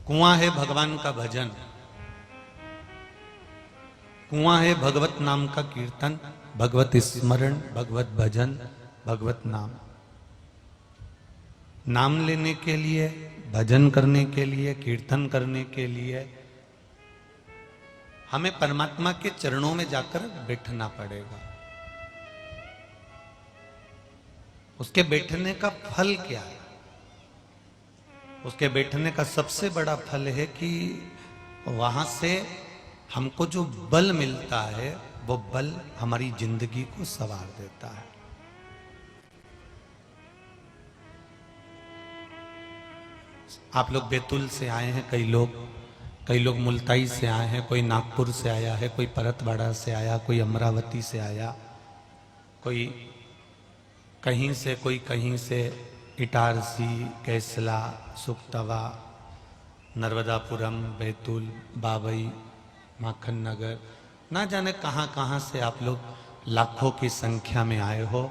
कुआं है भगवान का भजन, कुआं है भगवत नाम का कीर्तन, भगवत स्मरण, भगवत भजन, भगवत नाम। नाम लेने के लिए, भजन करने के लिए, कीर्तन करने के लिए हमें परमात्मा के चरणों में जाकर बैठना पड़ेगा। उसके बैठने का फल क्या है? उसके बैठने का सबसे बड़ा फल है कि वहां से हमको जो बल मिलता है वो बल हमारी जिंदगी को संवार देता है। आप लोग बैतूल से आए हैं, कई लोग मुल्ताई से आए हैं, कोई नागपुर से आया है, कोई परतवाड़ा से आया, कोई अमरावती से आया, कोई कहीं से, कोई कहीं से, इटारसी, कैसला, सुखतवा, नर्मदापुरम, बैतूल, बाबई, माखन नगर, ना जाने कहां कहां से आप लोग लाखों की संख्या में आए हो।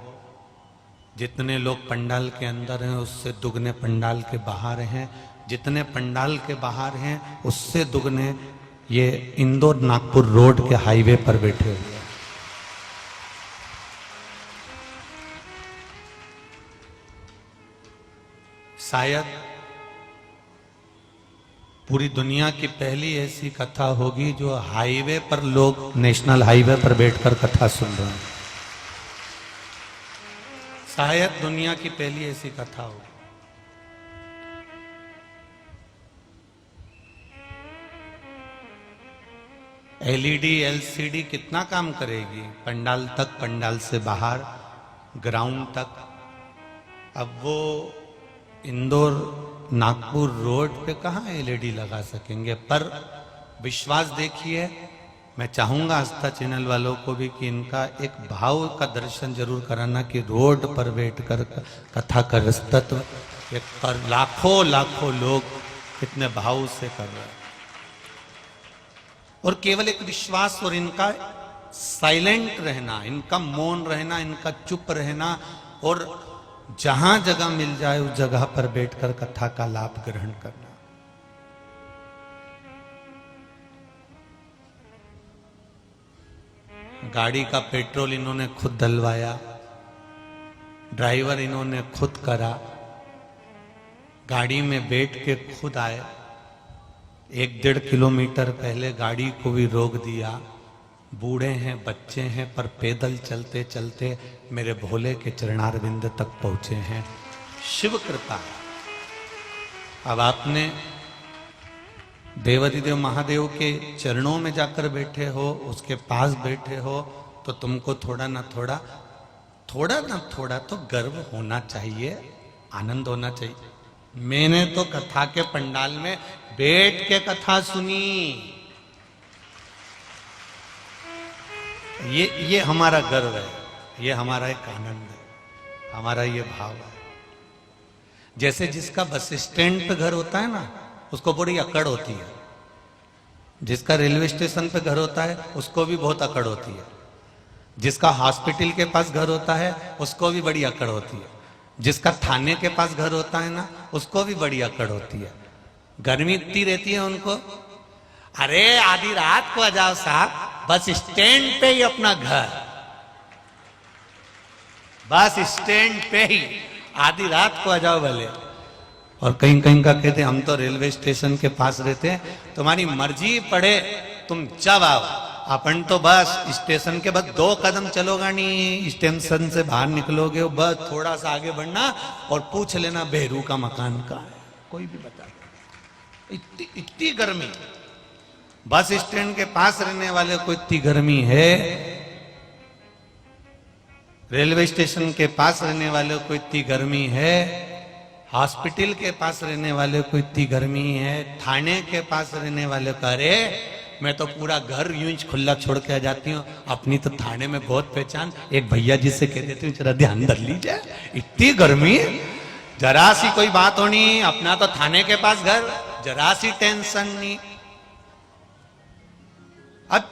जितने लोग पंडाल के अंदर हैं उससे दुगने पंडाल के बाहर हैं, जितने पंडाल के बाहर हैं उससे दुगने ये इंदौर नागपुर रोड के हाईवे पर बैठे हुए हैं। शायद पूरी दुनिया की पहली ऐसी कथा होगी जो हाईवे पर लोग नेशनल हाईवे पर बैठकर कथा सुन रहे हैं। शायद दुनिया की पहली ऐसी कथा होगी। एलईडी एलसीडी कितना काम करेगी? पंडाल तक, पंडाल से बाहर, ग्राउंड तक। अब वो इंदौर नागपुर रोड पे कहाँ एलईडी लगा सकेंगे? पर विश्वास देखिए, मैं चाहूंगा आस्था चैनल वालों को भी कि इनका एक भाव का दर्शन जरूर कराना कि रोड पर बैठकर कथा का रस्तत्व पर लाखों लाखों लोग कितने भाव से कर रहे हैं। और केवल एक विश्वास और इनका साइलेंट रहना, इनका मौन रहना, इनका चुप रहना, और जहां जगह मिल जाए उस जगह पर बैठकर कथा का लाभ ग्रहण करना। गाड़ी का पेट्रोल इन्होंने खुद डलवाया, ड्राइवर इन्होंने खुद करा, गाड़ी में बैठ के खुद आए, 1-1.5 किलोमीटर पहले गाड़ी को भी रोक दिया। बूढ़े हैं, बच्चे हैं, पर पैदल चलते चलते मेरे भोले के चरणारविंद तक पहुंचे हैं। शिव कृपा। अब आपने देवाधिदेव महादेव के चरणों में जाकर बैठे हो, उसके पास बैठे हो, तो तुमको थोड़ा ना थोड़ा तो गर्व होना चाहिए, आनंद होना चाहिए। मैंने तो कथा के पंडाल में बैठ के कथा सुनी। ये हमारा गर्व है, ये हमारा एक आनंद है, हमारा ये भाव है। जैसे जिसका बस स्टैंड पे घर होता है ना, उसको बड़ी अकड़ होती है। जिसका रेलवे स्टेशन पे घर होता है उसको भी बहुत अकड़ होती है। जिसका हॉस्पिटल के पास घर होता है उसको भी बड़ी अकड़ होती है। जिसका थाने के पास घर होता है ना, उसको भी बड़ी अकड़ होती है। गर्मी इतनी रहती है उनको, अरे आधी रात को आ जाओ साहब, बस स्टैंड पे ही अपना घर, बस स्टैंड पे ही आधी रात को आ जाओ भले। और कहीं कहीं का कहते हम तो रेलवे स्टेशन के पास रहते हैं, तुम्हारी मर्जी पड़े तुम जब आओ, अपन तो बस स्टेशन के बाद 2 कदम चलोगा नहीं, स्टेशन से बाहर निकलोगे, बस थोड़ा सा आगे बढ़ना और पूछ लेना बेहरू का मकान कहाँ है, कोई भी बता। इतनी गर्मी, बस स्टैंड के पास रहने वाले को इतनी गर्मी है, रेलवे स्टेशन के पास रहने वाले को इतनी गर्मी है, हॉस्पिटल के पास रहने वाले को इतनी गर्मी है, थाने के पास रहने वाले को, अरे मैं तो पूरा घर यूं ही खुला छोड़ के आ जाती हूँ, अपनी तो थाने में बहुत पहचान, एक भैया जी से कह देती हूँ जरा ध्यान धर लीजिए, इतनी गर्मी, जरा सी कोई बात होनी, अपना तो थाने के पास घर, जरा सी टेंशन नहीं। अब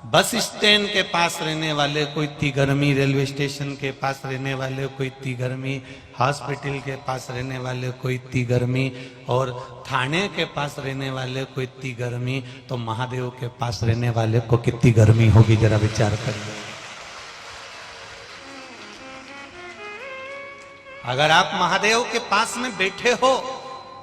बस स्टैंड के पास रहने वाले को इतनी गर्मी, रेलवे स्टेशन के पास रहने वाले को इतनी गर्मी, हॉस्पिटल के पास रहने वाले को इतनी गर्मी, और थाने के पास रहने वाले को इतनी गर्मी, तो महादेव के पास रहने वाले को कितनी गर्मी होगी, जरा विचार करिए। अगर आप महादेव के पास में बैठे हो,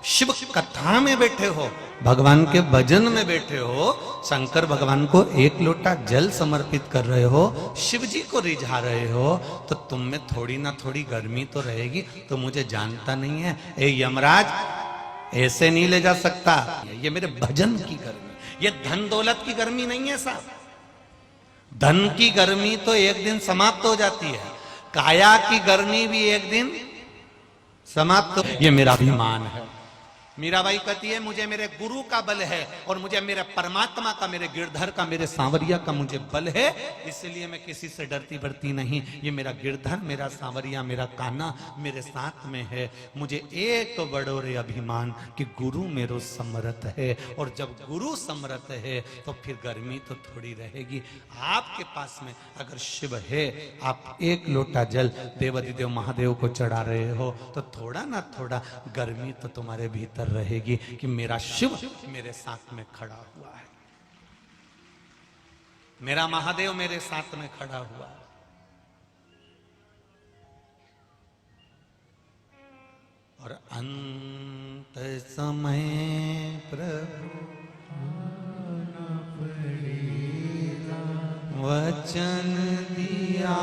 शिव कथा में बैठे हो, भगवान के भजन में बैठे हो, शंकर भगवान को एक लोटा जल समर्पित कर रहे हो, शिव जी को रिझा रहे हो, तो तुम में थोड़ी ना थोड़ी गर्मी तो रहेगी। तो मुझे जानता नहीं है, ए यमराज ऐसे नहीं ले जा सकता, ये मेरे भजन की गर्मी, ये धन दौलत की गर्मी नहीं है साहब। धन की गर्मी तो एक दिन समाप्त हो जाती है, काया की गर्मी भी एक दिन समाप्त। ये मेरा अभिमान है। मीराबाई कहती है मुझे मेरे गुरु का बल है, और मुझे मेरे परमात्मा का, मेरे गिरधर का, मेरे सांवरिया का मुझे बल है, इसलिए मैं किसी से डरती बढ़ती नहीं। ये मेरा गिरधर, मेरा सांवरिया, मेरा कान्हा मेरे साथ में है। मुझे एक बड़ो रे अभिमान कि गुरु मेरो समर्थ है, और जब गुरु समर्थ है तो फिर गर्मी तो थोड़ी रहेगी। आपके पास में अगर शिव है, आप एक लोटा जल देवाधिदेव महादेव को चढ़ा रहे हो, तो थोड़ा ना थोड़ा गर्मी तो तुम्हारे भीतर रहेगी कि मेरा शिव मेरे साथ में खड़ा हुआ है, मेरा महादेव मेरे साथ में खड़ा हुआ है। और अंत समय प्रभु वचन दिया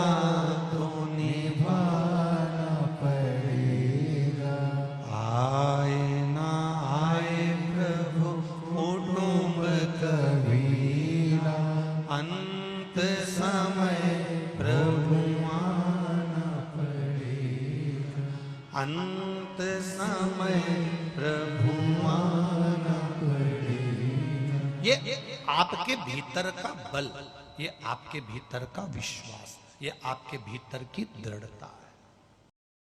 तो निभाना पड़ेगा। आए ना आए प्रभु कुटुंब कबीरा, अंत समय प्रभु आना पड़ेगा। अंत समय प्रभु आना पड़ेगा। ये आपके भीतर का बल, ये आपके भीतर का विश्वास, ये आपके भीतर की दृढ़ता।